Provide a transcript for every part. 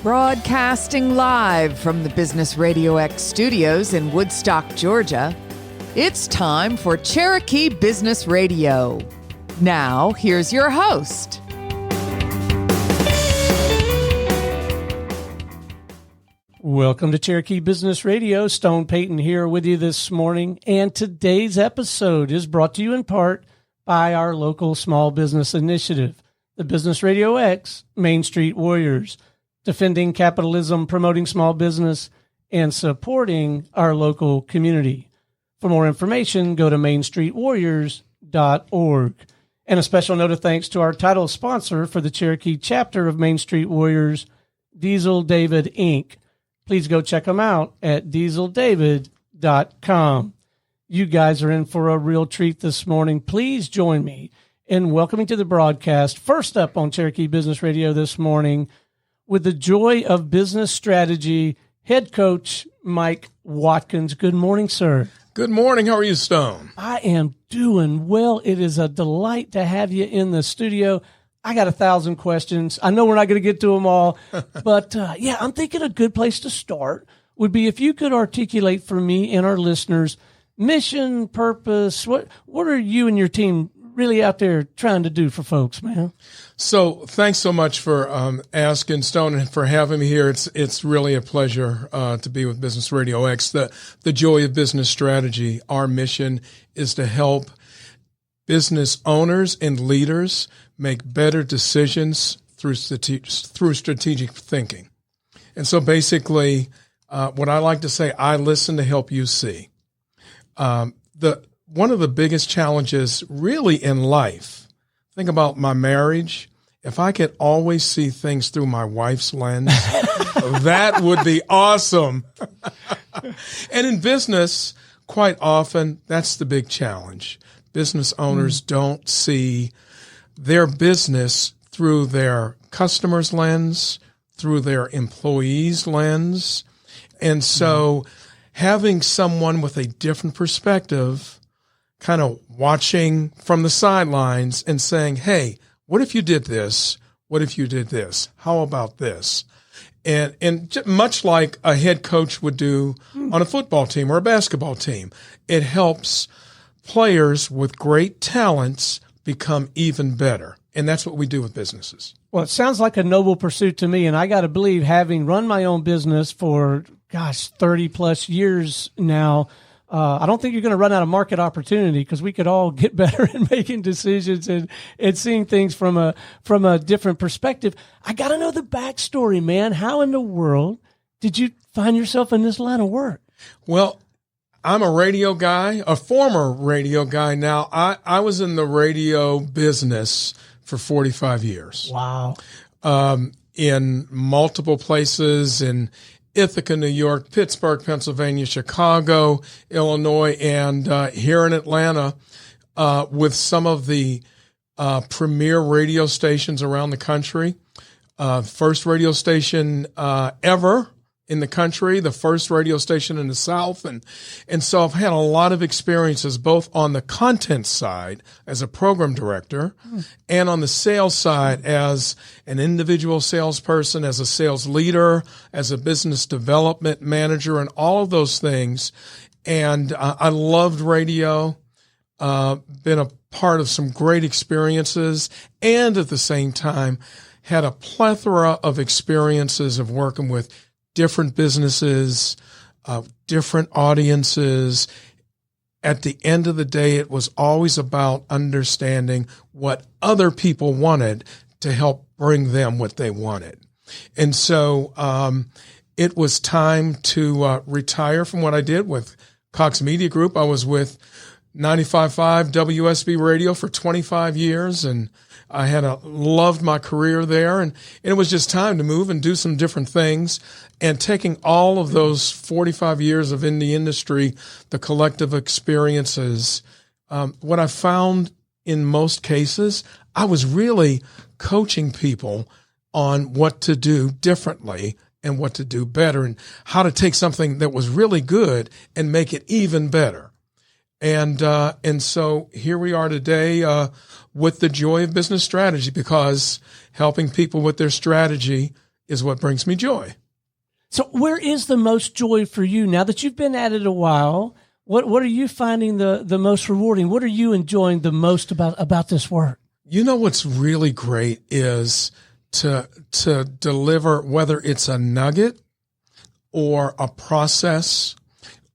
Broadcasting live from the Business RadioX studios in Woodstock, Georgia, it's time for Cherokee Business Radio. Now, here's your host. Welcome to Cherokee Business Radio. Stone Payton here with you this morning, and today's episode is brought to you in part by our local small business initiative, the Business RadioX Main Street Warriors, defending capitalism, promoting small business, and supporting our local community. For more information, go to mainstreetwarriors.org. And a special note of thanks to our title sponsor for the Cherokee chapter of Main Street Warriors, Diesel David Inc. Please go check them out at dieseldavid.com. You guys are in for a real treat this morning. Please join me in welcoming to the broadcast, first up on Cherokee Business Radio this morning, with the joy of business strategy, head coach Mike Watkins. Good morning, sir. Good morning. How are you, Stone? I am doing well. It is a delight to have you in the studio. I got 1,000 questions. I know we're not going to get to them all, but I'm thinking a good place to start would be if you could articulate for me and our listeners mission, purpose. What are you and your team really out there trying to do for folks, man? So thanks so much for asking, Stone, and for having me here. It's really a pleasure to be with Business Radio X. The joy of business strategy. Our mission is to help business owners and leaders make better decisions through strategic thinking. And so basically, what I like to say, I listen to help you see. One of the biggest challenges really in life, think about my marriage. If I could always see things through my wife's lens, that would be awesome. And in business, quite often, that's the big challenge. Business owners don't see their business through their customers' lens, through their employees' lens. And so having someone with a different perspective kind of watching from the sidelines and saying, hey, what if you did this? What if you did this? How about this? And much like a head coach would do on a football team or a basketball team, it helps players with great talents become even better. And that's what we do with businesses. Well, it sounds like a noble pursuit to me. And I got to believe, having run my own business for, 30 plus years now, I don't think you're going to run out of market opportunity, because we could all get better at making decisions and seeing things from a different perspective. I got to know the backstory, man. How in the world did you find yourself in this line of work? Well, I'm a radio guy, a former radio guy now. I was in the radio business for 45 years. Wow. In multiple places in Ithaca, New York, Pittsburgh, Pennsylvania, Chicago, Illinois, and here in Atlanta with some of the premier radio stations around the country. First radio station ever in the country, the first radio station in the South. And so I've had a lot of experiences both on the content side as a program director and on the sales side as an individual salesperson, as a sales leader, as a business development manager, and all of those things. And I loved radio, been a part of some great experiences, and at the same time had a plethora of experiences of working with different businesses, different audiences. At the end of the day, it was always about understanding what other people wanted to help bring them what they wanted. And so it was time to retire from what I did with Cox Media Group. I was with 95.5 WSB Radio for 25 years, and I loved my career there, and it was just time to move and do some different things. And taking all of those 45 years of in the industry, the collective experiences, what I found in most cases, I was really coaching people on what to do differently and what to do better, and how to take something that was really good and make it even better. And so here we are today with the joy of business strategy, because helping people with their strategy is what brings me joy. So where is the most joy for you now that you've been at it a while? What are you finding the most rewarding? What are you enjoying the most about this work? You know, what's really great is to deliver, whether it's a nugget or a process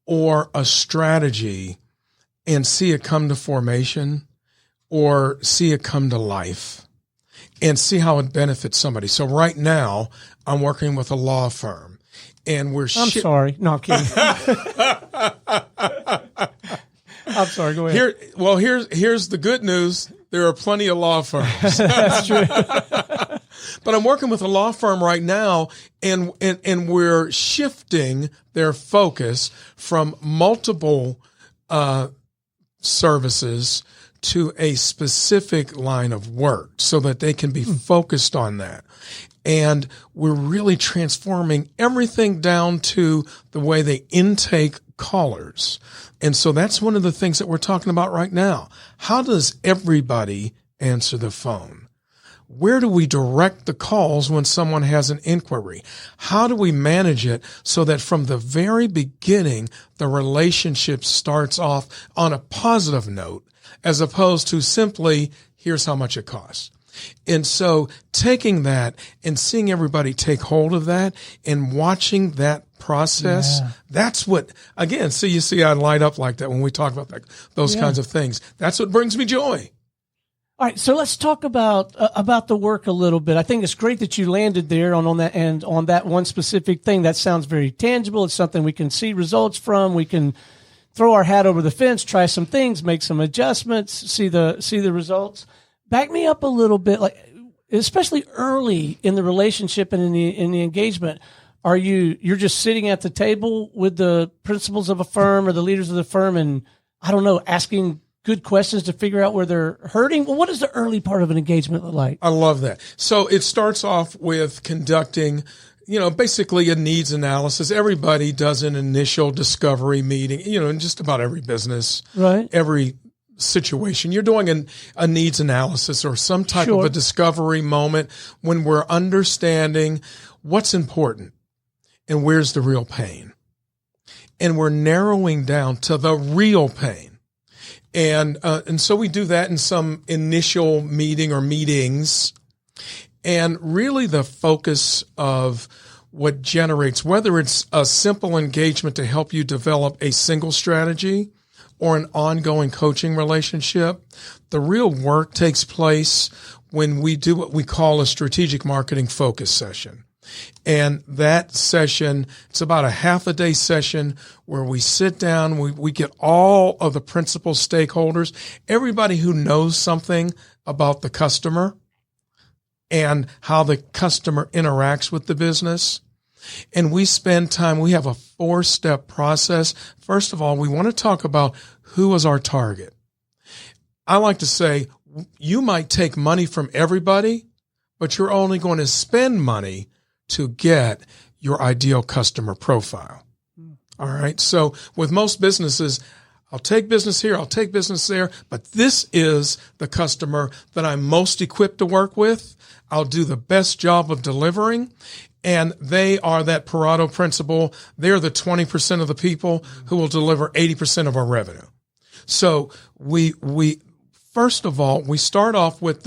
or a strategy, and see it come to formation or see it come to life and see how it benefits somebody. So right now I'm working with a law firm, and we're I'm sorry. No, I'm kidding. I'm sorry. Go ahead. Here's the good news. There are plenty of law firms. That's true. But I'm working with a law firm right now, and we're shifting their focus from multiple services to a specific line of work so that they can be focused on that. And we're really transforming everything down to the way they intake callers. And so that's one of the things that we're talking about right now. How does everybody answer the phone? Where do we direct the calls when someone has an inquiry? How do we manage it so that from the very beginning, the relationship starts off on a positive note as opposed to simply, here's how much it costs? And so taking that and seeing everybody take hold of that and watching that process, that's what, again, so you see I light up like that when we talk about those kinds of things. That's what brings me joy. All right, so let's talk about the work a little bit. I think it's great that you landed there on that and on that one specific thing. That sounds very tangible. It's something we can see results from. We can throw our hat over the fence, try some things, make some adjustments, see the results. Back me up a little bit, like especially early in the relationship and in the engagement. You're just sitting at the table with the principals of a firm or the leaders of the firm, and I don't know, asking good questions to figure out where they're hurting? Well, what does the early part of an engagement look like? I love that. So it starts off with conducting, basically a needs analysis. Everybody does an initial discovery meeting, in just about every business, right? Every situation. You're doing a needs analysis or some type of a discovery moment when we're understanding what's important and where's the real pain. And we're narrowing down to the real pain. And so we do that in some initial meeting or meetings. And really the focus of what generates, whether it's a simple engagement to help you develop a single strategy or an ongoing coaching relationship, the real work takes place when we do what we call a strategic marketing focus session. And that session, it's about a half a day session where we sit down, we get all of the principal stakeholders, everybody who knows something about the customer and how the customer interacts with the business. And we spend time, we have a 4-step process. First of all, we want to talk about who is our target. I like to say, you might take money from everybody, but you're only going to spend money to get your ideal customer profile. All right. So with most businesses, I'll take business here, I'll take business there, but this is the customer that I'm most equipped to work with. I'll do the best job of delivering. And they are that Pareto principle. They're the 20% of the people who will deliver 80% of our revenue. So we first of all, we start off with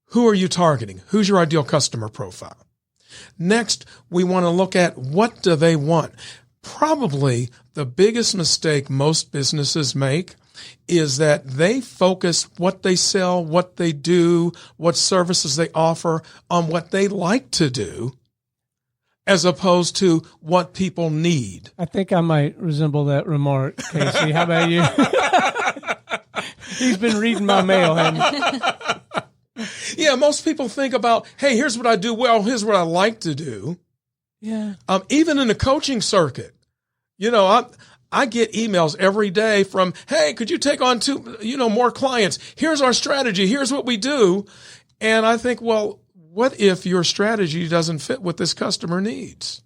who are you targeting? Who's your ideal customer profile? Next, we want to look at what do they want. Probably the biggest mistake most businesses make is that they focus what they sell, what they do, what services they offer on what they like to do, as opposed to what people need. I think I might resemble that remark, Casey. How about you? He's been reading my mail, hasn't he? Yeah, most people think about, hey, here's what I do well, here's what I like to do. Yeah. Even in the coaching circuit, I get emails every day from, hey, could you take on more clients? Here's our strategy. Here's what we do. And I think, well, what if your strategy doesn't fit what this customer needs?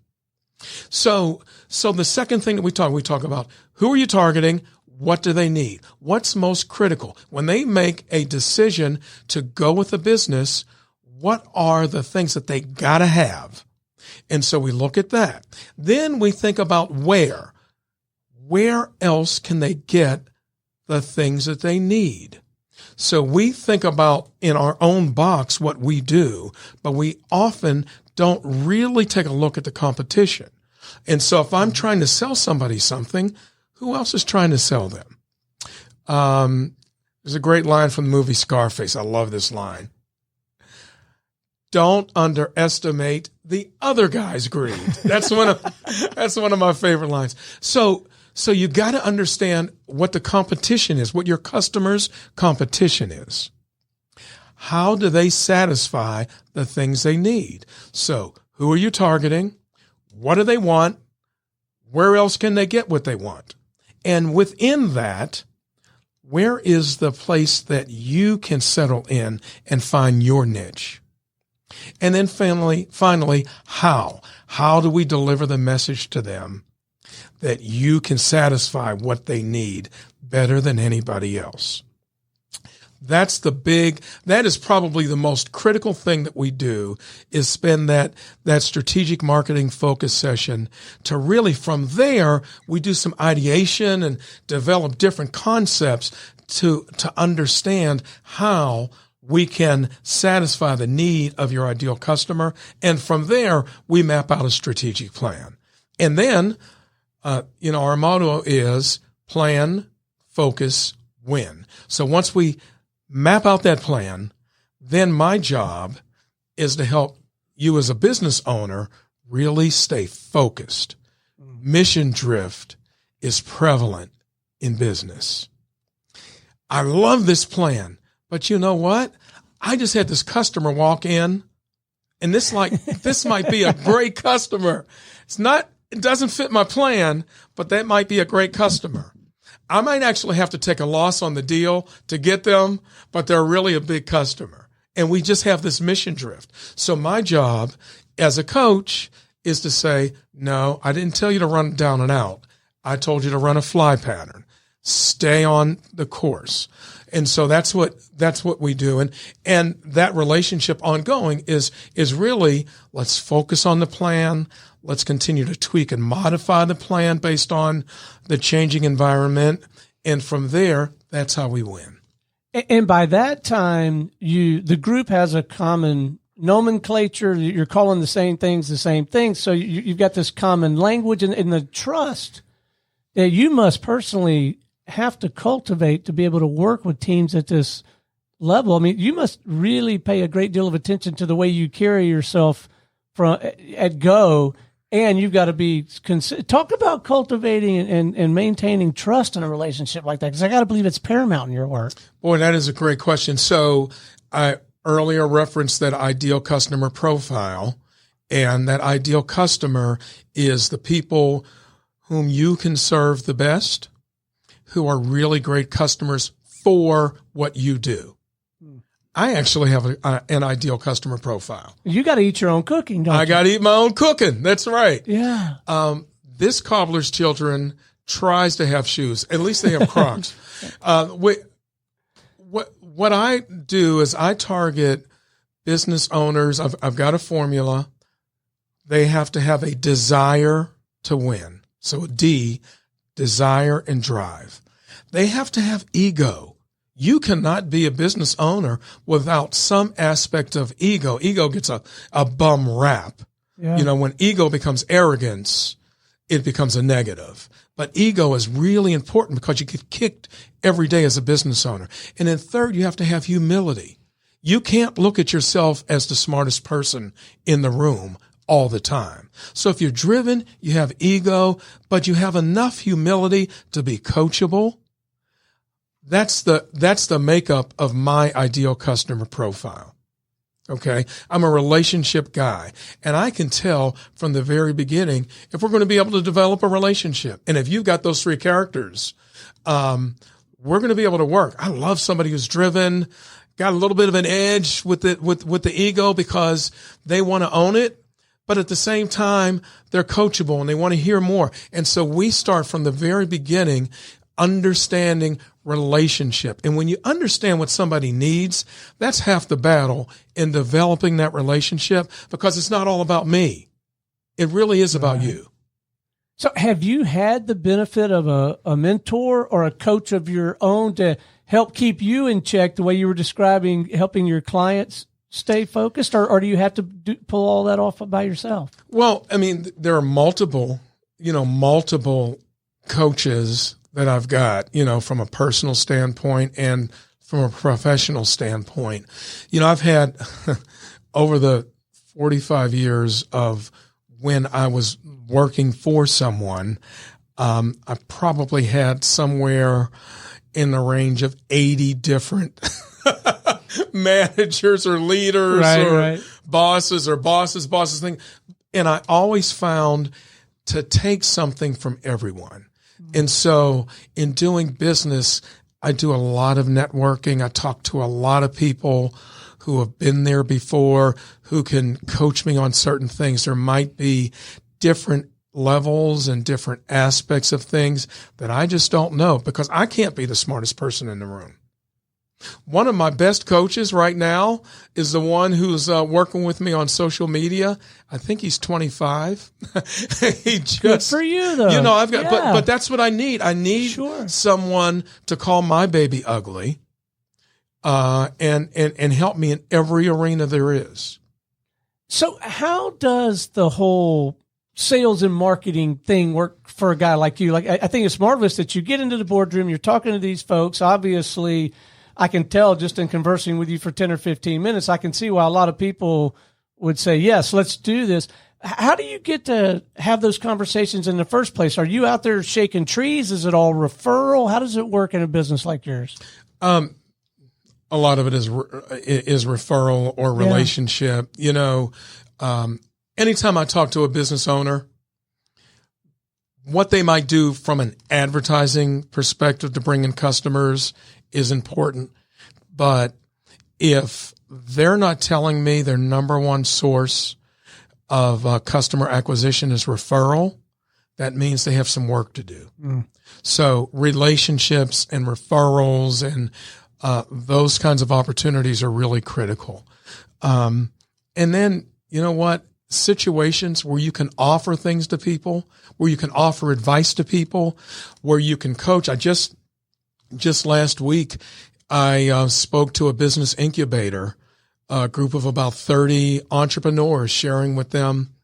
So the second thing that we talk about, who are you targeting? What do they need? What's most critical? When they make a decision to go with a business, what are the things that they gotta have And so we look at that. Then we think about where else can they get the things that they need? So we think about in our own box what we do, but we often don't really take a look at the competition. And so if I'm trying to sell somebody something, who else is trying to sell them? There's a great line from the movie Scarface. I love this line. Don't underestimate the other guy's greed. That's one of my favorite lines. So you got to understand what the competition is, what your customer's competition is. How do they satisfy the things they need? So who are you targeting? What do they want? Where else can they get what they want? And within that, where is the place that you can settle in and find your niche? And then finally, how? How do we deliver the message to them that you can satisfy what they need better than anybody else? That is probably the most critical thing that we do, is spend that strategic marketing focus session to really, from there, we do some ideation and develop different concepts to understand how we can satisfy the need of your ideal customer. And from there, we map out a strategic plan. And then, our motto is plan, focus, win. So once we map out that plan, then my job is to help you as a business owner really stay focused. Mission drift is prevalent in business. I love this plan, but you know what? I just had this customer walk in, and this might be a great customer. It doesn't fit my plan, but that might be a great customer. I might actually have to take a loss on the deal to get them, but they're really a big customer. And we just have this mission drift. So my job as a coach is to say, no, I didn't tell you to run down and out. I told you to run a fly pattern. Stay on the course. And so that's what we do. And that relationship ongoing is really, let's focus on the plan. Let's continue to tweak and modify the plan based on the changing environment. And from there, that's how we win. And by that time, the group has a common nomenclature. You're calling the same things the same things. So you've got this common language and the trust that you must personally have to cultivate to be able to work with teams at this level. I mean, you must really pay a great deal of attention to the way you carry yourself at Go. And you've got to be talk about cultivating and maintaining trust in a relationship like that, because I got to believe it's paramount in your work. Boy, that is a great question. So I earlier referenced that ideal customer profile, and that ideal customer is the people whom you can serve the best, who are really great customers for what you do. I actually have an ideal customer profile. You got to eat your own cooking, don't you? I got to eat my own cooking. That's right. Yeah. This cobbler's children tries to have shoes. At least they have Crocs. What I do is I target business owners. I've got a formula. They have to have a desire to win. So a D, desire and drive. They have to have ego. You cannot be a business owner without some aspect of ego. Ego gets a bum rap. Yeah. When ego becomes arrogance, it becomes a negative. But ego is really important because you get kicked every day as a business owner. And then third, you have to have humility. You can't look at yourself as the smartest person in the room all the time. So if you're driven, you have ego, but you have enough humility to be coachable. That's the makeup of my ideal customer profile. Okay. I'm a relationship guy, and I can tell from the very beginning if we're going to be able to develop a relationship. And if you've got those three characters, we're going to be able to work. I love somebody who's driven, got a little bit of an edge with the ego because they want to own it. But at the same time, they're coachable and they want to hear more. And so we start from the very beginning understanding relationship. And when you understand what somebody needs, that's half the battle in developing that relationship, because it's not all about me. It really is about you. So have you had the benefit of a mentor or a coach of your own to help keep you in check the way you were describing, helping your clients stay focused, or do you have to pull all that off by yourself? Well, I mean, there are multiple coaches that I've got, from a personal standpoint and from a professional standpoint. I've had over the 45 years of when I was working for someone, I probably had somewhere in the range of 80 different managers or leaders bosses thing. And I always found to take something from everyone. And so in doing business, I do a lot of networking. I talk to a lot of people who have been there before, who can coach me on certain things. There might be different levels and different aspects of things that I just don't know because I can't be the smartest person in the room. One of my best coaches right now is the one who's working with me on social media. I think he's 25. Good for you, though. I've got, but that's what I need. I need someone to call my baby ugly, and help me in every arena there is. So how does the whole sales and marketing thing work for a guy like you? Like, I think it's marvelous that you get into the boardroom, you're talking to these folks. Obviously, I can tell just in conversing with you for 10 or 15 minutes, I can see why a lot of people would say, yes, let's do this. How do you get to have those conversations in the first place? Are you out there shaking trees? Is it all referral? How does it work in a business like yours? A lot of it is referral or relationship. Anytime I talk to a business owner, what they might do from an advertising perspective to bring in customers is important. But if they're not telling me their number one source of customer acquisition is referral, that means they have some work to do. So relationships and referrals and those kinds of opportunities are really critical. And then, situations where you can offer things to people, where you can offer advice to people, where you can coach. I just last week, I spoke to a business incubator, a group of about 30 entrepreneurs, sharing with them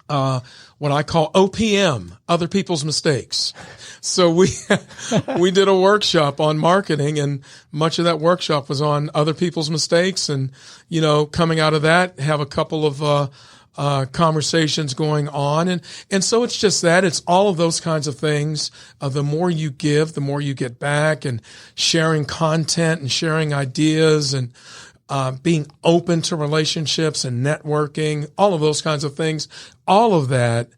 what I call OPM, other people's mistakes. So we did a workshop on marketing, and much of that workshop was on other people's mistakes. And, coming out of that, have a couple of conversations going on. And so it's just that. It's all of those kinds of things. The more you give, the more you get back, and sharing content and sharing ideas and being open to relationships and networking, all of those kinds of things. All of that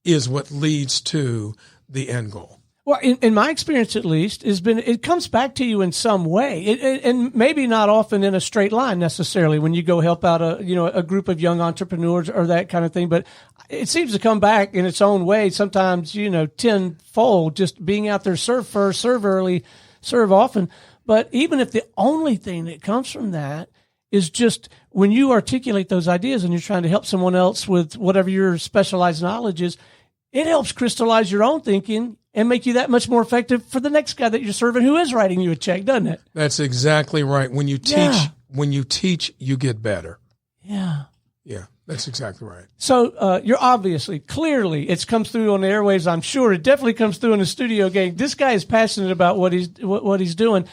is what leads to the end goal. Well, in my experience, at least, it comes back to you in some way, and maybe not often in a straight line necessarily when you go help out a group of young entrepreneurs or that kind of thing. But it seems to come back in its own way. Sometimes, tenfold, just being out there, serve first, serve early, serve often. But even if the only thing that comes from that is just when you articulate those ideas and you're trying to help someone else with whatever your specialized knowledge is, it helps crystallize your own thinking and make you that much more effective for the next guy that you're serving who is writing you a check, doesn't it? That's exactly right. When you teach, you get better. Yeah. Yeah, that's exactly right. So you're clearly, it comes through on the airwaves, I'm sure. It definitely comes through in the studio, gang. This guy is passionate about what he's doing.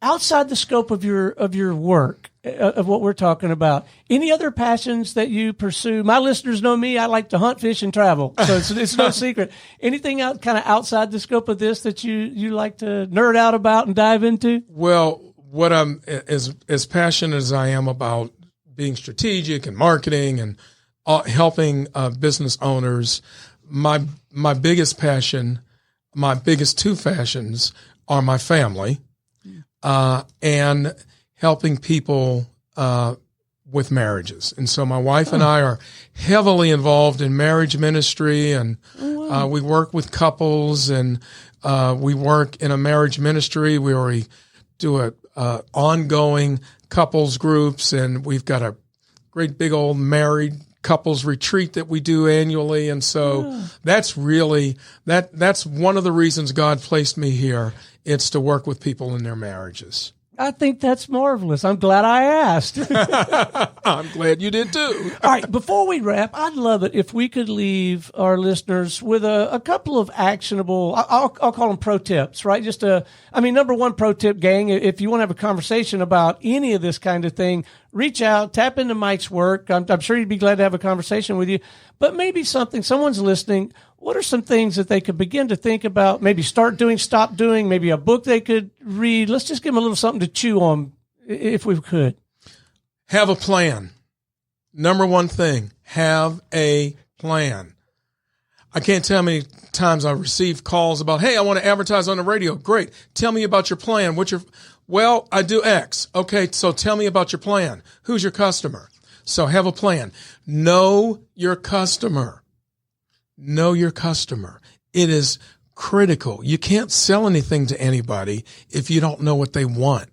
Outside the scope of your work, of what we're talking about, any other passions that you pursue? My listeners know me. I like to hunt, fish, and travel, so it's no secret. Anything outside the scope of this that you like to nerd out about and dive into? Well, what I'm as passionate as I am about being strategic and marketing and helping business owners, my biggest passion, my biggest two passions are my family. And helping people with marriages. And so my wife and I are heavily involved in marriage ministry, and we work with couples, and we work in a marriage ministry where we do ongoing couples groups, and we've got a great big old married couples retreat that we do annually. And so that's really, that's one of the reasons God placed me here. It's to work with people in their marriages. I think that's marvelous. I'm glad I asked. I'm glad you did too. All right, before we wrap, I'd love it if we could leave our listeners with a couple of actionable, I'll call them pro tips, right? Number one pro tip, gang, if you want to have a conversation about any of this kind of thing, reach out, tap into Mike's work. I'm sure he'd be glad to have a conversation with you. But maybe someone's listening. What are some things that they could begin to think about, maybe start doing, stop doing, maybe a book they could read? Let's just give them a little something to chew on, if we could. Have a plan. Number one thing, have a plan. I can't tell how many times I've received calls about, hey, I want to advertise on the radio. Great. Tell me about your plan. Well, I do X. Okay, so tell me about your plan. Who's your customer? So have a plan. Know your customer. Know your customer. It is critical. You can't sell anything to anybody if you don't know what they want.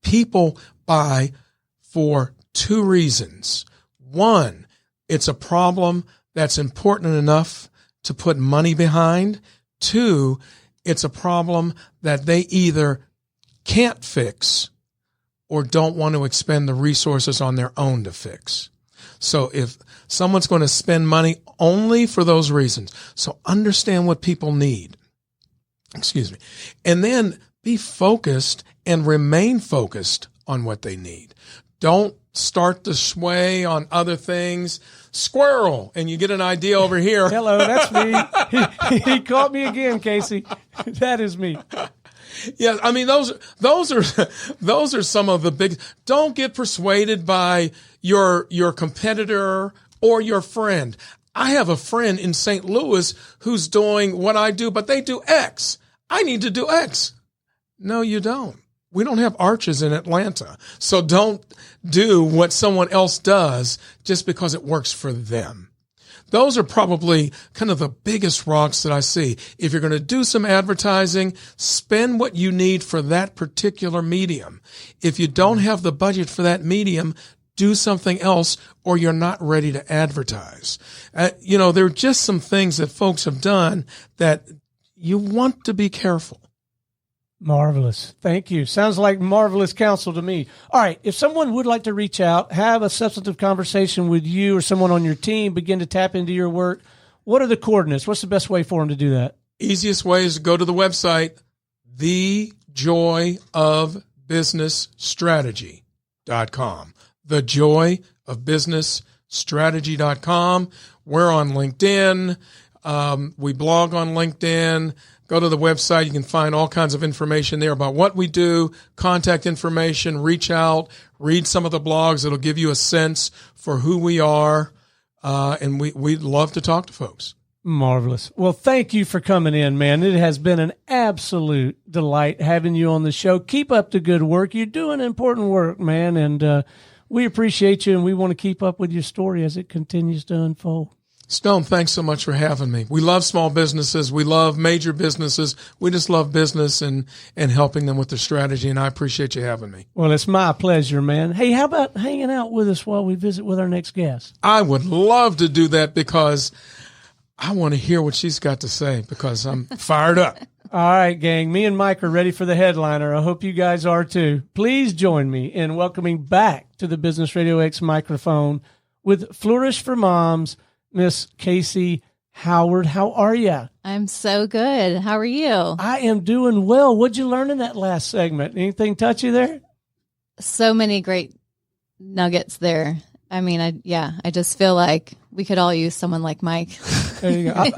People buy for two reasons. One, it's a problem that's important enough to put money behind. Two, it's a problem that they either can't fix or don't want to expend the resources on their own to fix. So if someone's going to spend money only for those reasons, so understand what people need. Excuse me. And then be focused and remain focused on what they need. Don't start to sway on other things. Squirrel, and you get an idea over here. Hello, that's me. He caught me again, Casey. That is me. Yeah, I mean those are some of the big. Don't get persuaded by your competitor or your friend. I have a friend in St. Louis who's doing what I do, but they do X. I need to do X. No, you don't. We don't have arches in Atlanta. So don't do what someone else does just because it works for them. Those are probably kind of the biggest rocks that I see. If you're going to do some advertising, spend what you need for that particular medium. If you don't have the budget for that medium, do something else, or you're not ready to advertise. There are just some things that folks have done that you want to be careful. Marvelous. Thank you. Sounds like marvelous counsel to me. All right. If someone would like to reach out, have a substantive conversation with you or someone on your team, begin to tap into your work, what are the coordinates? What's the best way for them to do that? Easiest way is to go to the website, thejoyofbusinessstrategy.com. thejoyofbusinessstrategy.com. We're on LinkedIn. We blog on LinkedIn. Go to the website. You can find all kinds of information there about what we do, contact information, reach out, read some of the blogs. It'll give you a sense for who we are. And we'd love to talk to folks. Marvelous. Well, thank you for coming in, man. It has been an absolute delight having you on the show. Keep up the good work. You're doing important work, man. And we appreciate you, and we want to keep up with your story as it continues to unfold. Stone, thanks so much for having me. We love small businesses. We love major businesses. We just love business and helping them with their strategy, and I appreciate you having me. Well, it's my pleasure, man. Hey, how about hanging out with us while we visit with our next guest? I would love to do that because I want to hear what she's got to say because I'm fired up. All right, gang. Me and Mike are ready for the headliner. I hope you guys are too. Please join me in welcoming back to the Business RadioX microphone with Flourish for Moms, Miss Casey Howard. How are you? I'm so good. How are you? I am doing well. What'd you learn in that last segment? Anything touch you there? So many great nuggets there. I mean, I just feel like we could all use someone like Mike. There you go.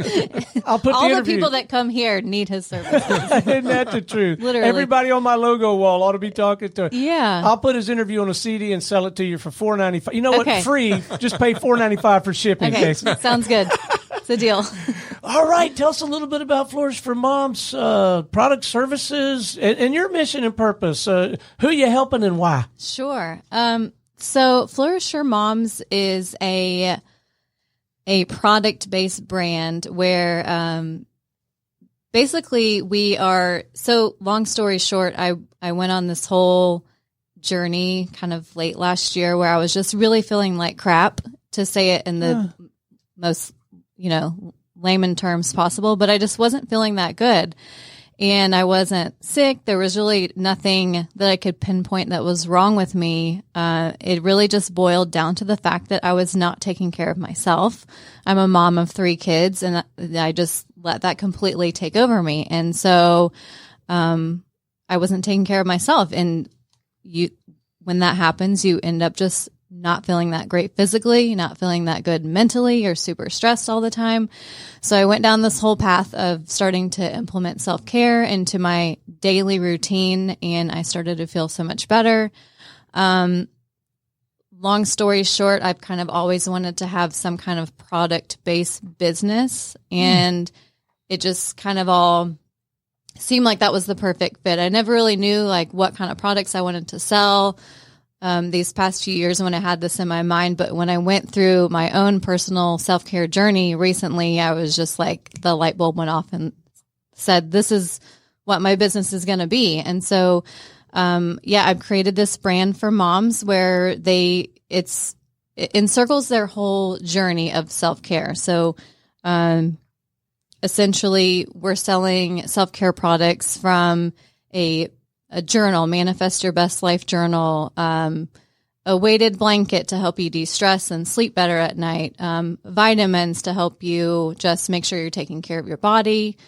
I'll put all the people that come here need his services. Isn't that the truth? Literally. Everybody on my logo wall ought to be talking to him. Yeah. I'll put his interview on a CD and sell it to you for $4.95. You know what? Okay. Free. Just pay $4.95 for shipping. Okay, Casey. sounds good. It's a deal. All right. Tell us a little bit about Flourish for Moms, product, services, and your mission and purpose. Who you helping and why? Sure. So Flourish for Moms is a product-based brand where basically we are, so long story short, I went on this whole journey kind of late last year where I was just really feeling like crap to say it in the most, layman terms possible, but I just wasn't feeling that good. And I wasn't sick. There was really nothing that I could pinpoint that was wrong with me. It really just boiled down to the fact that I was not taking care of myself. I'm a mom of 3 kids, and I just let that completely take over me. And so I wasn't taking care of myself. And when that happens, you end up just not feeling that great physically, not feeling that good mentally. You're super stressed all the time. So I went down this whole path of starting to implement self-care into my daily routine, and I started to feel so much better. Long story short, I've kind of always wanted to have some kind of product-based business, and it just kind of all seemed like that was the perfect fit. I never really knew like what kind of products I wanted to sell these past few years when I had this in my mind. But when I went through my own personal self-care journey recently, I was just like, the light bulb went off and said, this is what my business is going to be. And so, I've created this brand for moms where it encircles their whole journey of self-care. So, essentially we're selling self-care products from a journal, Manifest Your Best Life journal, a weighted blanket to help you de-stress and sleep better at night, vitamins to help you just make sure you're taking care of your body,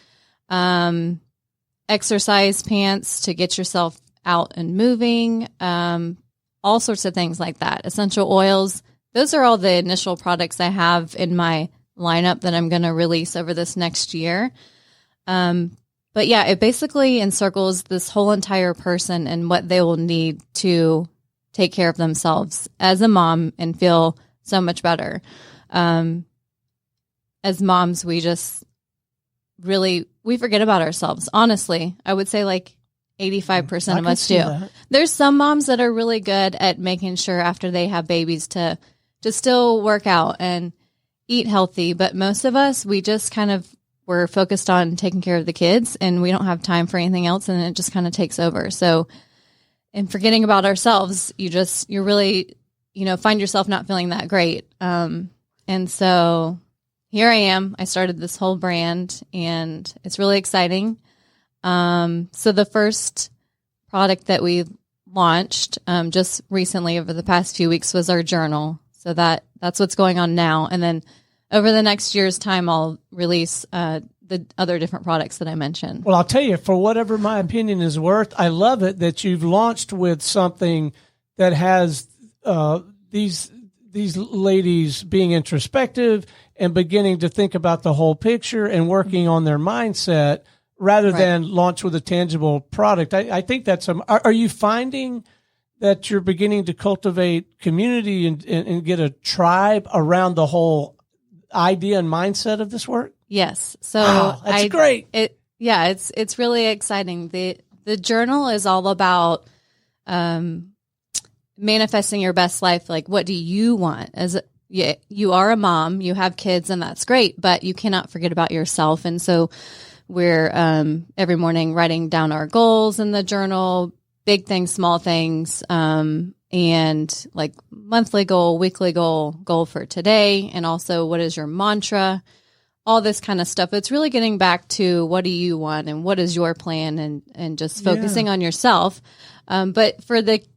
exercise pants to get yourself out and moving, all sorts of things like that. Essential oils. Those are all the initial products I have in my lineup that I'm going to release over this next year. But yeah, it basically encircles this whole entire person and what they will need to take care of themselves as a mom and feel so much better. As moms, we just we forget about ourselves. Honestly, I would say like 85% of us do. That. There's some moms that are really good at making sure after they have babies to still work out and eat healthy. But most of us, we just kind of, we're focused on taking care of the kids and we don't have time for anything else, and it just kind of takes over. So, and forgetting about ourselves, you really, find yourself not feeling that great. And so here I am. I started this whole brand and it's really exciting. So the first product that we launched just recently over the past few weeks was our journal. So that's what's going on now. And then over the next year's time, I'll release the other different products that I mentioned. Well, I'll tell you, for whatever my opinion is worth, I love it that you've launched with something that has these ladies being introspective and beginning to think about the whole picture and working on their mindset rather than launch with a tangible product. I think that's are you finding that you're beginning to cultivate community and get a tribe around the whole idea and mindset of this work? Yes. So that's great. It's really exciting. The journal is all about manifesting your best life. Like, what do you want? You are a mom, you have kids, and that's great, but you cannot forget about yourself. And so we're every morning writing down our goals in the journal, big things, small things, and like monthly goal, weekly goal for today, and also what is your mantra, all this kind of stuff. It's really getting back to what do you want and what is your plan, and just focusing on yourself. But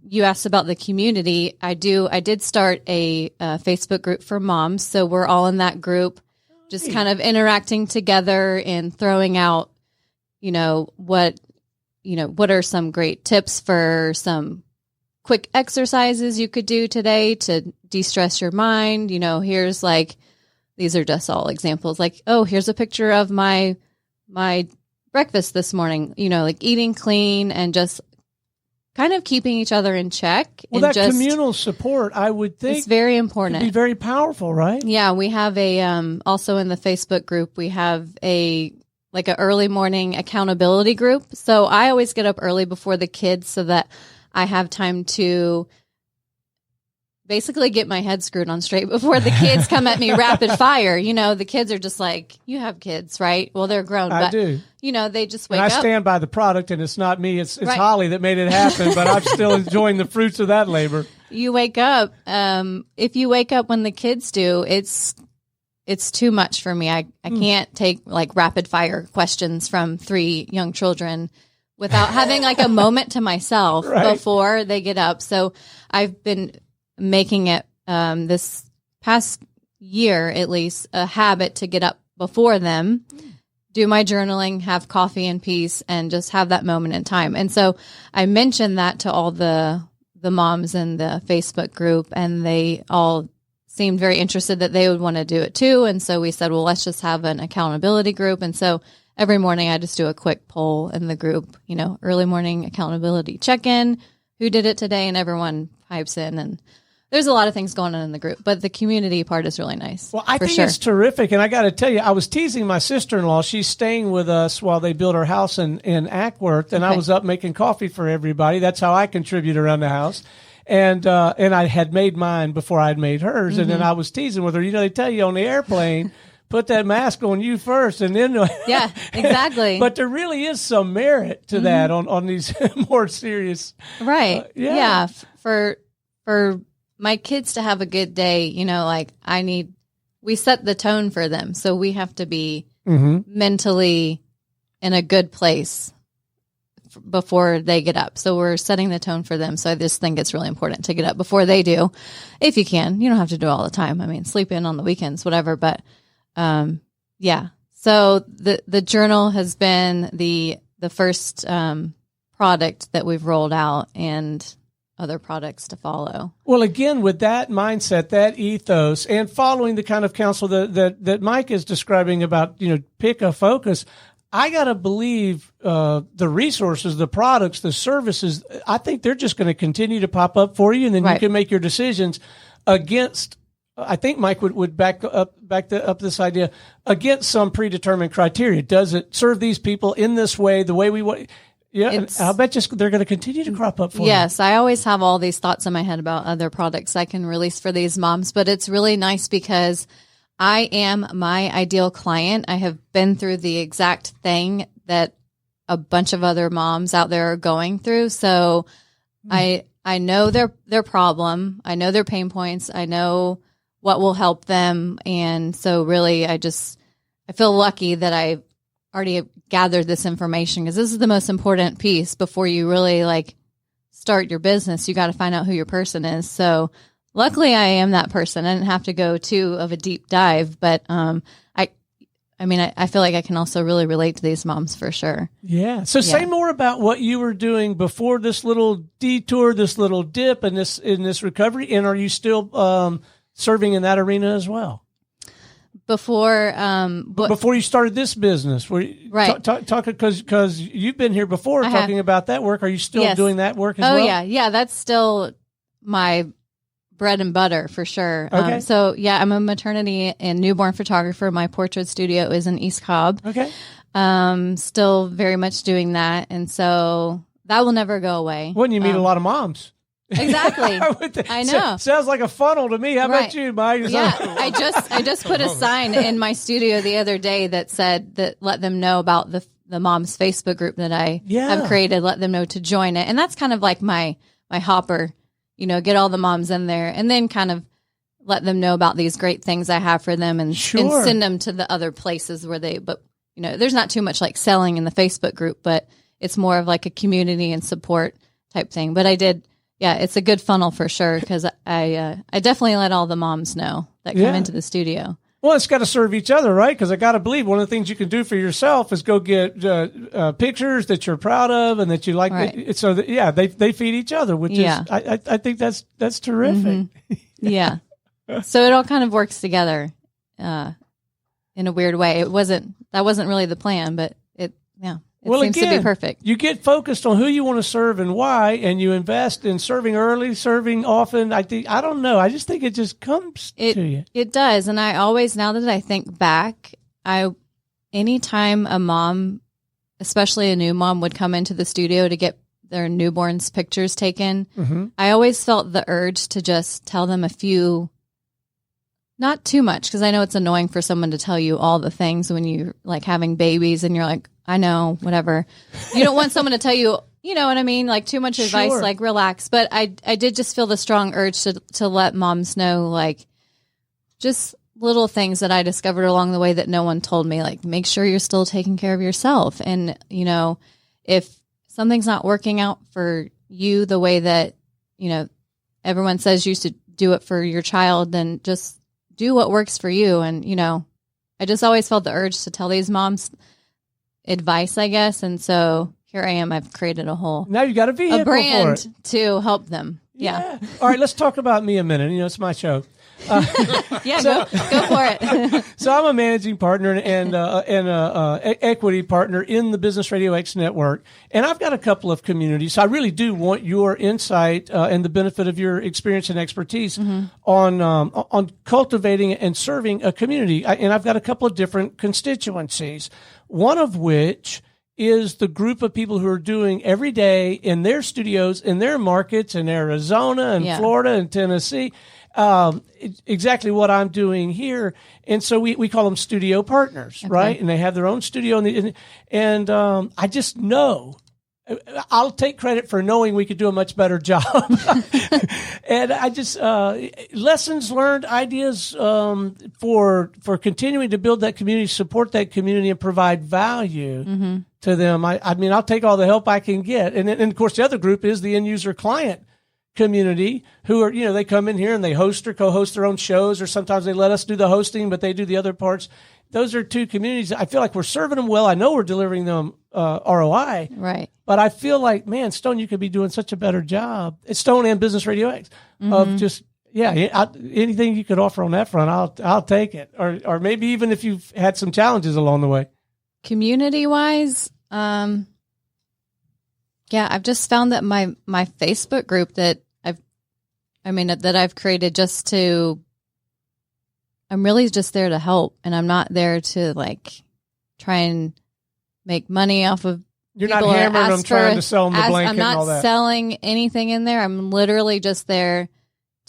you asked about the community. I did start a Facebook group for moms. So we're all in that group, just kind of interacting together and throwing out, what are some great tips for some quick exercises you could do today to de-stress your mind. Here's these are just all examples. Here's a picture of my breakfast this morning, eating clean and just kind of keeping each other in check. Well, that communal support, I would think, it's very important. It'd be very powerful, right? Yeah, we have also in the Facebook group, we have an early morning accountability group. So I always get up early before the kids so that I have time to basically get my head screwed on straight before the kids come at me rapid fire. The kids are just like, you have kids, right? Well, they're grown. I do. They just wake up. I stand by the product, and it's not me. It's Holly that made it happen, but I'm still enjoying the fruits of that labor. you wake up, if you wake up when the kids do, it's too much for me. I can't take like rapid fire questions from 3 young children without having like a moment to myself before they get up. So I've been making it this past year, at least, a habit to get up before them, do my journaling, have coffee in peace, and just have that moment in time. And so I mentioned that to all the moms in the Facebook group, and they all seemed very interested that they would want to do it too. And so we said, well, let's just have an accountability group. And so every morning I just do a quick poll in the group, early morning accountability check-in, who did it today, and everyone pipes in. And there's a lot of things going on in the group, but the community part is really nice. Well, I think it's terrific. And I got to tell you, I was teasing my sister-in-law. She's staying with us while they build our house in Ackworth. And I was up making coffee for everybody. That's how I contribute around the house. And I had made mine before I'd made hers. And then I was teasing with her. They tell you on the airplane, put that mask on you first. And then, yeah, exactly. But there really is some merit to that on these more serious. Right. Yeah. For my kids to have a good day, we set the tone for them. So we have to be mentally in a good place before they get up. So we're setting the tone for them. So I just think it's really important to get up before they do. If you can, you don't have to do it all the time. I mean, sleep in on the weekends, whatever. But yeah. So the journal has been the first product that we've rolled out, and other products to follow. Well, again, with that mindset, that ethos, and following the kind of counsel that Mike is describing about, pick a focus, I got to believe the resources, the products, the services, I think they're just going to continue to pop up for you, and then you can make your decisions against, I think Mike would back up this idea, against some predetermined criteria. Does it serve these people in this way, the way we want? Yeah, I'll bet they're going to continue to crop up for you. Yes, I always have all these thoughts in my head about other products I can release for these moms, but it's really nice because I am my ideal client. I have been through the exact thing that a bunch of other moms out there are going through. So I know their problem. I know their pain points. I know what will help them. And so really, I feel lucky that I already gathered this information, because this is the most important piece before you really start your business. You got to find out who your person is. So luckily I am that person. I didn't have to go too of a deep dive, but I feel like I can also really relate to these moms for sure. Yeah. So say more about what you were doing before this little detour, this little dip in this recovery. And are you still serving in that arena as well? Before you started this business, right? Talk because you've been here before talking about that work. Are you still doing that work as well? Oh yeah, that's still my bread and butter for sure. Okay. So yeah, I'm a maternity and newborn photographer. My portrait studio is in East Cobb. Okay. Still very much doing that, and so that will never go away. Wouldn't you meet a lot of moms? Exactly. I know. Sounds like a funnel to me. How about you, Mike? Yeah. I just put a sign in my studio the other day that said that let them know about the mom's Facebook group that I have created. Let them know to join it. And that's kind of like my hopper, get all the moms in there and then kind of let them know about these great things I have for them and send them to the other places where there's not too much like selling in the Facebook group, but it's more of like a community and support type thing. But I did. Yeah, it's a good funnel for sure, because I definitely let all the moms know that come into the studio. Well, it's got to serve each other, right? Because I got to believe one of the things you can do for yourself is go get pictures that you're proud of and that you like. Right. So they feed each other, which is I think that's terrific. Mm-hmm. Yeah. So it all kind of works together in a weird way. That wasn't really the plan, but it seems to be perfect. You get focused on who you want to serve and why, and you invest in serving early, serving often. I don't know. I just think it just comes to you. It does. And I always, now that I think back, anytime a mom, especially a new mom, would come into the studio to get their newborn's pictures taken, I always felt the urge to just tell them a few, not too much, because I know it's annoying for someone to tell you all the things when you're like having babies and you're like, I know, whatever. You don't want someone to tell you you know what I mean? Like too much advice, Sure. like relax. But I did just feel the strong urge to let moms know, like just little things that I discovered along the way that no one told me, like make sure you're still taking care of yourself. And, you know, if something's not working out for you the way that, you know, everyone says you should do it for your child, then just do what works for you. And, you know, I just always felt the urge to tell these moms advice, I guess. And so here I am. I've created Now you got a vehicle a brand for it. to help them. Yeah. All right, let's talk about me a minute. You know, it's my show. Yeah, go for it. So I'm a managing partner and equity partner in the Business RadioX network, and I've got a couple of communities. So I really do want your insight and the benefit of your experience and expertise on cultivating and serving a community. And I've got a couple of different constituencies. One of which is the group of people who are doing every day in their studios, in their markets, in Arizona and Florida and Tennessee, exactly what I'm doing here. And so we call them studio partners, right? And they have their own studio. And I just know, I'll take credit for knowing we could do a much better job. And I just, lessons learned, ideas for continuing to build that community, support that community, and provide value to them. I mean, I'll take all the help I can get. And of course, the other group is the end user client community who are, you know, they come in here and they host or co-host their own shows, or sometimes they let us do the hosting, but they do the other parts. Those are two communities. I feel like we're serving them well. I know we're delivering them ROI. Right. But I feel like, man, Stone, you could be doing such a better job. It's Stone and Business RadioX of just, anything you could offer on that front, I'll take it. Or maybe even if you've had some challenges along the way. Community wise, I've just found that my Facebook group that I've created just to, I'm really just there to help, and I'm not there to like try and make money off of. You're not hammering them trying to sell them the blanket and all that. I'm not selling anything in there. I'm literally just there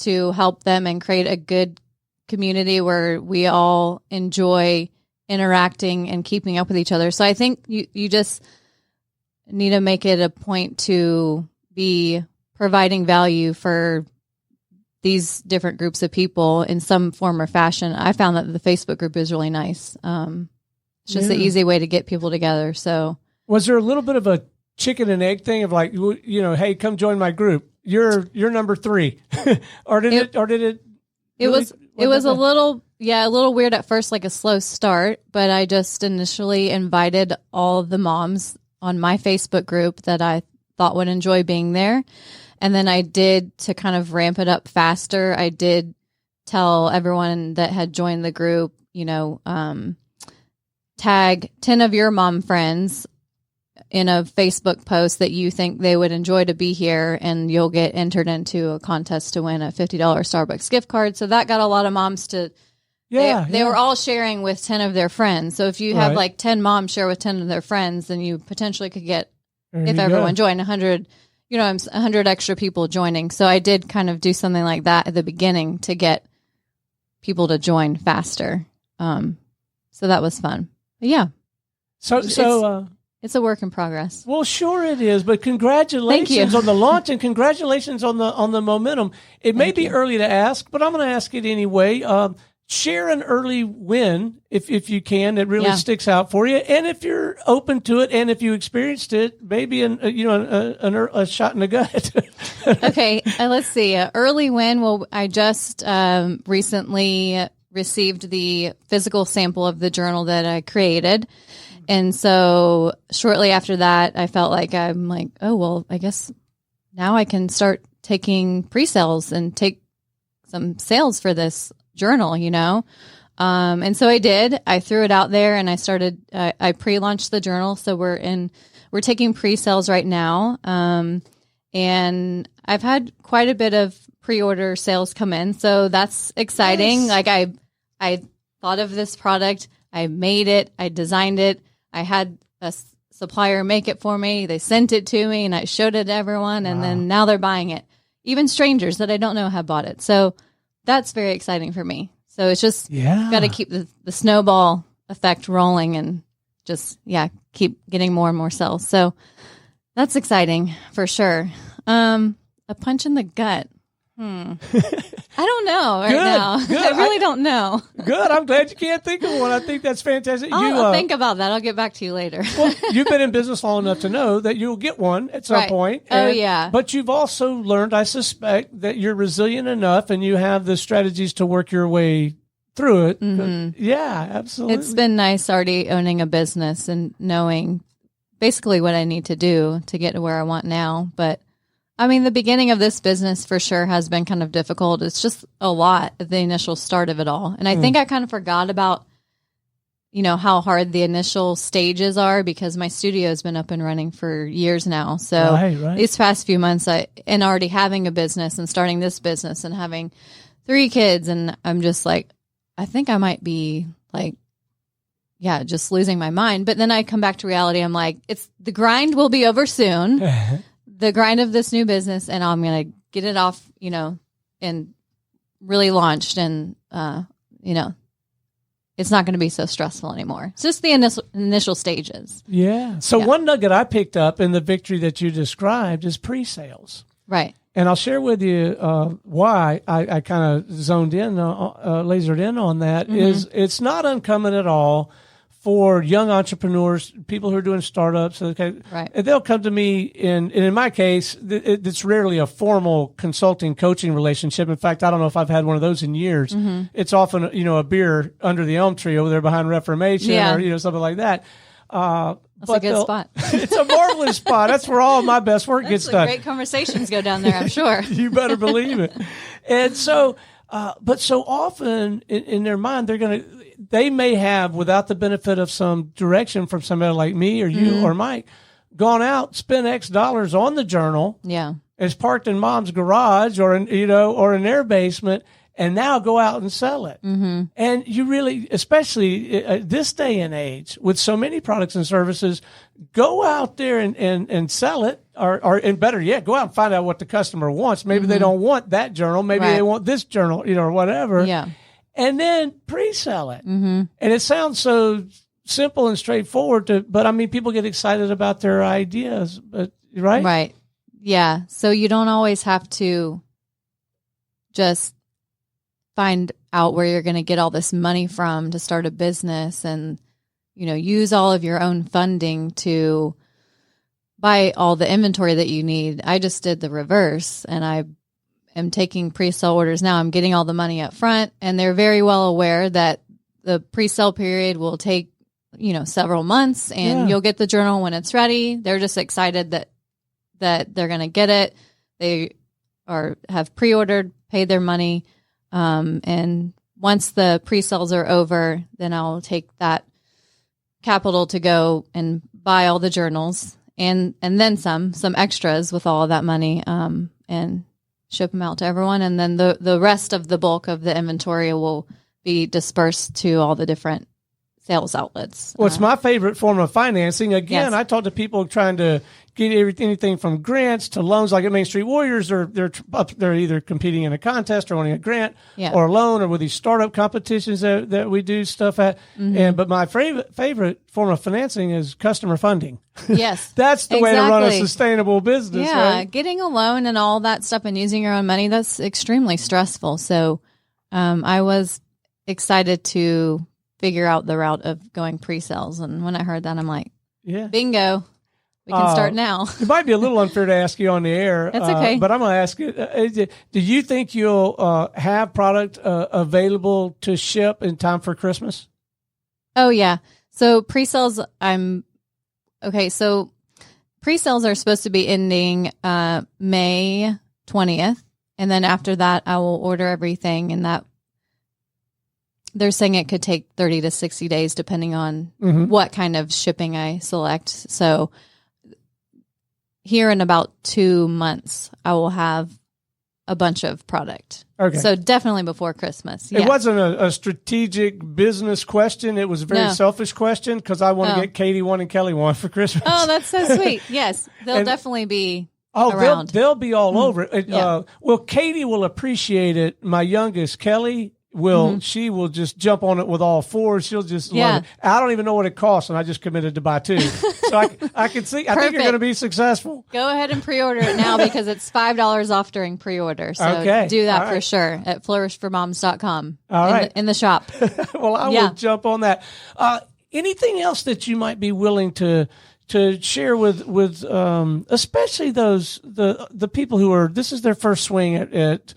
to help them and create a good community where we all enjoy interacting and keeping up with each other. So I think you just need to make it a point to be providing value for these different groups of people in some form or fashion. I found that the Facebook group is really nice. It's just an easy way to get people together. So was there a little bit of a chicken and egg thing of like, you know, hey, come join my group. You're number 3. or did it was a little weird at first, like a slow start, but I just initially invited all of the moms on my Facebook group that I thought would enjoy being there. And then I did, to kind of ramp it up faster, I did tell everyone that had joined the group, you know, tag 10 of your mom friends in a Facebook post that you think they would enjoy to be here, and you'll get entered into a contest to win a $50 Starbucks gift card. So that got a lot of moms to, they were all sharing with 10 of their friends. So if you have like 10 moms share with 10 of their friends, then you potentially could get, if everyone joined, 100, you know, 100 extra people joining. So I did kind of do something like that at the beginning to get people to join faster. So that was fun. But yeah. So it's a work in progress. Well, sure it is, but congratulations on the launch and congratulations on the momentum. It may be early to ask, but I'm going to ask it anyway. Share an early win if you can that really sticks out for you, and if you're open to it, and if you experienced it, maybe a shot in the gut. Okay, let's see. Early win. Well, I just recently received the physical sample of the journal that I created. And so shortly after that, I felt like I'm like, oh, well, I guess now I can start taking pre-sales and take some sales for this journal, you know? And so I did. I threw it out there and I started, I pre-launched the journal. So we're taking pre-sales right now. And I've had quite a bit of pre-order sales come in. So that's exciting. Nice. Like I thought of this product. I made it. I designed it. I had a supplier make it for me. They sent it to me and I showed it to everyone. And then now they're buying it. Even strangers that I don't know have bought it. So that's very exciting for me. So it's just got to keep the snowball effect rolling and just, keep getting more and more sales. So That's exciting for sure. A punch in the gut. I don't know now. Good. I really don't know. Good. I'm glad you can't think of one. I think that's fantastic. I'll think about that. I'll get back to you later. Well, you've been in business long enough to know that you'll get one at some point. Oh, yeah. But you've also learned, I suspect, that you're resilient enough and you have the strategies to work your way through it. Mm-hmm. Yeah, absolutely. It's been nice already owning a business and knowing basically what I need to do to get to where I want now. But I mean, the beginning of this business for sure has been kind of difficult. It's just a lot at the initial start of it all. And I think I kind of forgot about, how hard the initial stages are because my studio has been up and running for years now. So these past few months, and already having a business and starting this business and having 3 kids, and I'm just like, I think I might be like, just losing my mind. But then I come back to reality. I'm like, the grind will be over soon. The grind of this new business, and I'm going to get it off, and really launched. And, it's not going to be so stressful anymore. It's just the initial stages. Yeah. So one nugget I picked up in the victory that you described is pre-sales. Right. And I'll share with you why I kind of lasered in on that. Is it's not uncommon at all for young entrepreneurs, people who are doing startups. Right. They'll come to me, and in my case, it's rarely a formal consulting coaching relationship. In fact, I don't know if I've had one of those in years. It's often, a beer under the elm tree over there behind Reformation or, something like that. That's a good spot. It's a marvelous spot. That's where all of my best work gets done. Great conversations go down there, I'm sure. You better believe it. And so, but so often in their mind, they may have, without the benefit of some direction from somebody like me or you or Mike, gone out, spent X dollars on the journal. Yeah. It's parked in mom's garage or in their basement, and now go out and sell it. And you really, especially this day and age, with so many products and services, go out there and sell it, and better yet, go out and find out what the customer wants. Maybe they don't want that journal. Maybe they want this journal, or whatever. Yeah. And then pre-sell it. And it sounds so simple and straightforward, but I mean, people get excited about their ideas, but right? Right. Yeah. So you don't always have to just find out where you're going to get all this money from to start a business and, use all of your own funding to buy all the inventory that you need. I just did the reverse, and I am taking pre-sale orders now. I'm getting all the money up front, and they're very well aware that the pre-sale period will take, several months, and you'll get the journal when it's ready. They're just excited that they're going to get it. They have pre-ordered, paid their money. And once the pre-sales are over, then I'll take that capital to go and buy all the journals and then some extras with all of that money, and ship them out to everyone. And then the rest of the bulk of the inventory will be dispersed to all the different sales outlets. Well, it's my favorite form of financing. Again, I talk to people trying to get anything from grants to loans, like at Main Street Warriors, or they're either competing in a contest or winning a grant or a loan, or with these startup competitions that we do stuff at. But my favorite form of financing is customer funding. Yes. That's the way to run a sustainable business. Yeah. Right? Getting a loan and all that stuff and using your own money, that's extremely stressful. So I was excited to figure out the route of going pre-sales. And when I heard that, I'm like, bingo. We can start now. It might be a little unfair to ask you on the air. That's okay. But I'm going to ask you, do you think you'll have product available to ship in time for Christmas? Oh, yeah. So pre-sales, so pre-sales are supposed to be ending May 20th. And then after that, I will order everything. And that they're saying it could take 30 to 60 days, depending on what kind of shipping I select. So here in about 2 months, I will have a bunch of product. Okay. So definitely before Christmas. It wasn't a strategic business question. It was a very selfish question, because I want to get Katie one and Kelly one for Christmas. Oh, that's so sweet. Yes. They'll definitely be around. They'll be all over it. Well, Katie will appreciate it. My youngest, Kelly, she will just jump on it with all fours. She'll just love it. I don't even know what it costs, and I just committed to buy 2. So I can see. I think you're going to be successful. Go ahead and pre-order it now because it's $5 off during pre-order. So do that for sure at flourishformoms.com. All right. In the shop. Well, I will jump on that. Anything else that you might be willing to share with especially those the people who are, this is their first swing at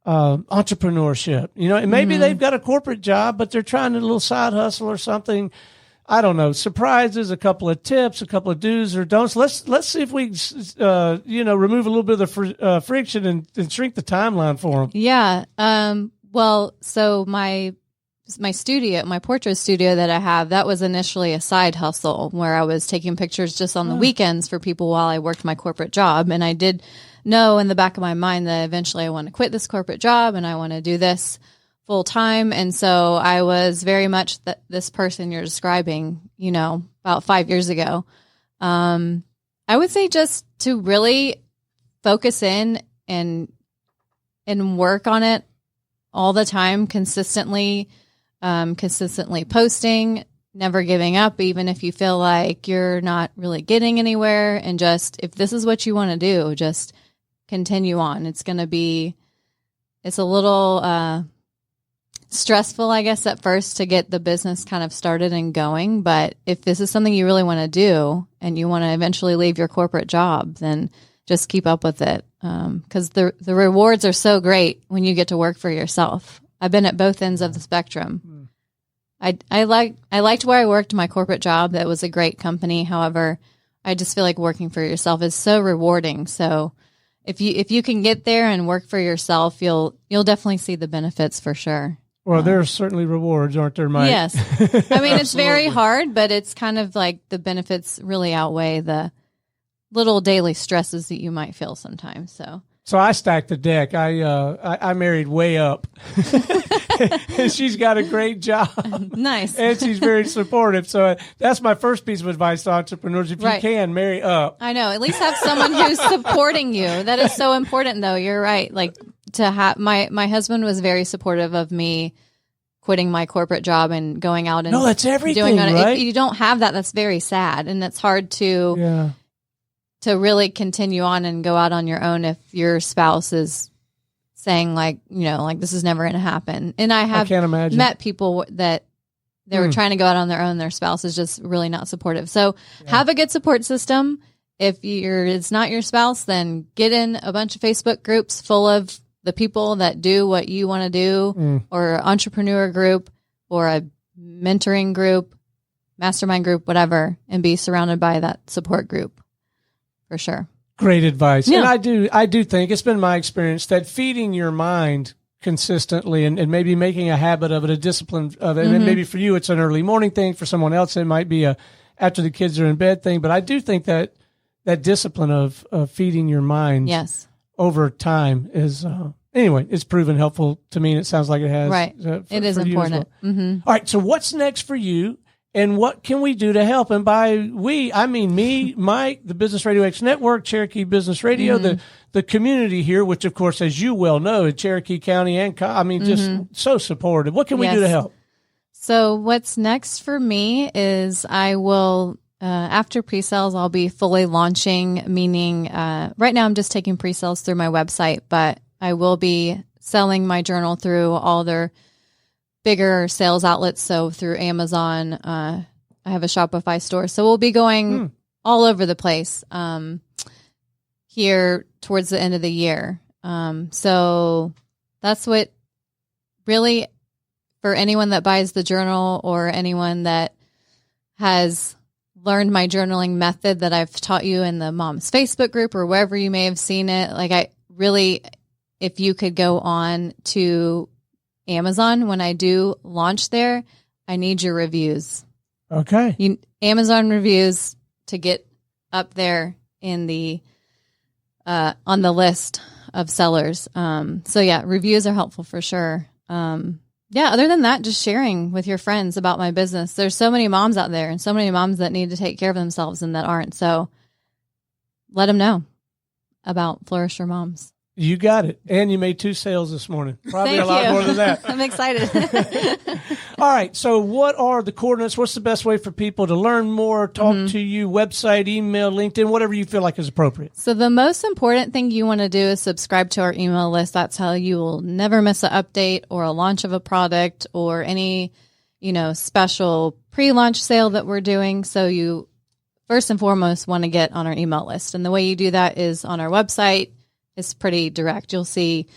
entrepreneurship, and maybe they've got a corporate job, but they're trying a little side hustle or something. I don't know, surprises, a couple of tips, a couple of do's or don'ts. Let's see if we, remove a little bit of the friction and shrink the timeline for them. Yeah. Well, so my studio, my portrait studio that I have, that was initially a side hustle where I was taking pictures just on the weekends for people while I worked my corporate job. And I did know in the back of my mind that eventually I want to quit this corporate job and I want to do this full time. And so I was very much this person you're describing, about 5 years ago. I would say just to really focus in and work on it all the time, consistently posting, never giving up, even if you feel like you're not really getting anywhere. And just, if this is what you want to do, just continue on. It's a little stressful, I guess, at first to get the business kind of started and going. But if this is something you really want to do and you want to eventually leave your corporate job, then just keep up with it. Because the rewards are so great when you get to work for yourself. I've been at both ends of the spectrum. I liked where I worked my corporate job. That was a great company. However, I just feel like working for yourself is so rewarding. So if you can get there and work for yourself, you'll definitely see the benefits for sure. Well, there's certainly rewards, aren't there, Mike? Yes. I mean, it's very hard, but it's kind of like the benefits really outweigh the little daily stresses that you might feel sometimes. So I stacked the deck. I married way up. And she's got a great job. Nice. And she's very supportive. So that's my first piece of advice to entrepreneurs. If you can, marry up. I know. At least have someone who's supporting you. That is so important, though. You're right. Like, to have my husband was very supportive of me quitting my corporate job and going out and that's everything, doing it. right? If you don't have that, that's very sad. And it's hard to really continue on and go out on your own if your spouse is saying like this is never going to happen. And I can't imagine. met people that they were trying to go out on their own. Their spouse is just really not supportive. So have a good support system. If it's not your spouse, then get in a bunch of Facebook groups full of the people that do what you want to do, or an entrepreneur group, or a mentoring group, mastermind group, whatever, and be surrounded by that support group for sure. Great advice. Yeah. And I do think it's been my experience that feeding your mind consistently and maybe making a habit of it, a discipline of it. And maybe for you, it's an early morning thing. For someone else, it might be a after the kids are in bed thing. But I do think that discipline of feeding your mind over time is, anyway, it's proven helpful to me. And it sounds like it has. Right. It is important. Well. All right. So what's next for you? And what can we do to help? And by we, I mean me, Mike, the Business RadioX Network, Cherokee Business Radio, the community here, which, of course, as you well know, in Cherokee County and just so supportive. What can we do to help? So what's next for me is I will, after pre-sales, I'll be fully launching, meaning right now I'm just taking pre-sales through my website, but I will be selling my journal through all their bigger sales outlets. So through Amazon, I have a Shopify store. So we'll be going all over the place here towards the end of the year. So that's what really, for anyone that buys the journal or anyone that has learned my journaling method that I've taught you in the Moms Facebook group or wherever you may have seen it, like I really, if you could go on to Amazon, when I do launch there, I need your reviews. Okay. Amazon reviews to get up there in the on the list of sellers. So yeah, reviews are helpful for sure. Other than that, just sharing with your friends about my business. There's so many moms out there and so many moms that need to take care of themselves and that aren't. So let them know about Flourish for Moms. You got it. And you made 2 sales this morning. Probably Thank a lot you. more than that. I'm excited. All right. So what are the coordinates? What's the best way for people to learn more, talk to you, website, email, LinkedIn, whatever you feel like is appropriate? So the most important thing you want to do is subscribe to our email list. That's how you will never miss an update or a launch of a product or any, special pre-launch sale that we're doing. So you first and foremost want to get on our email list. And the way you do that is on our website. It's pretty direct. You'll see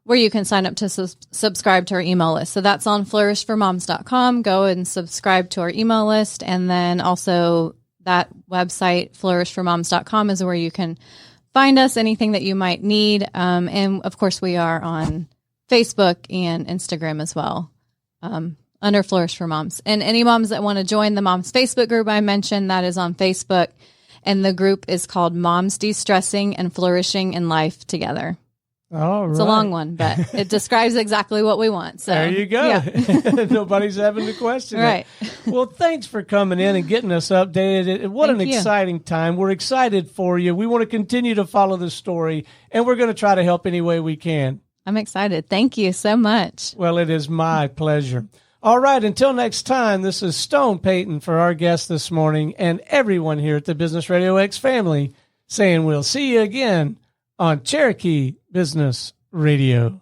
where you can sign up to subscribe to our email list. So that's on flourishformoms.com. Go and subscribe to our email list. And then also that website, flourishformoms.com, is where you can find us, anything that you might need. And of course, we are on Facebook and Instagram as well, under Flourish for Moms. And any moms that want to join the Moms Facebook group I mentioned, that is on Facebook. And the group is called Moms De-Stressing and Flourishing in Life Together. All right. It's a long one, but it describes exactly what we want. So there you go. Yeah. Nobody's having to question right. it. Well, thanks for coming in and getting us updated. What an exciting time. We're excited for you. We want to continue to follow this story, and we're going to try to help any way we can. I'm excited. Thank you so much. Well, it is my pleasure. All right, until next time, this is Stone Payton for our guest this morning and everyone here at the Business Radio X family saying we'll see you again on Cherokee Business Radio.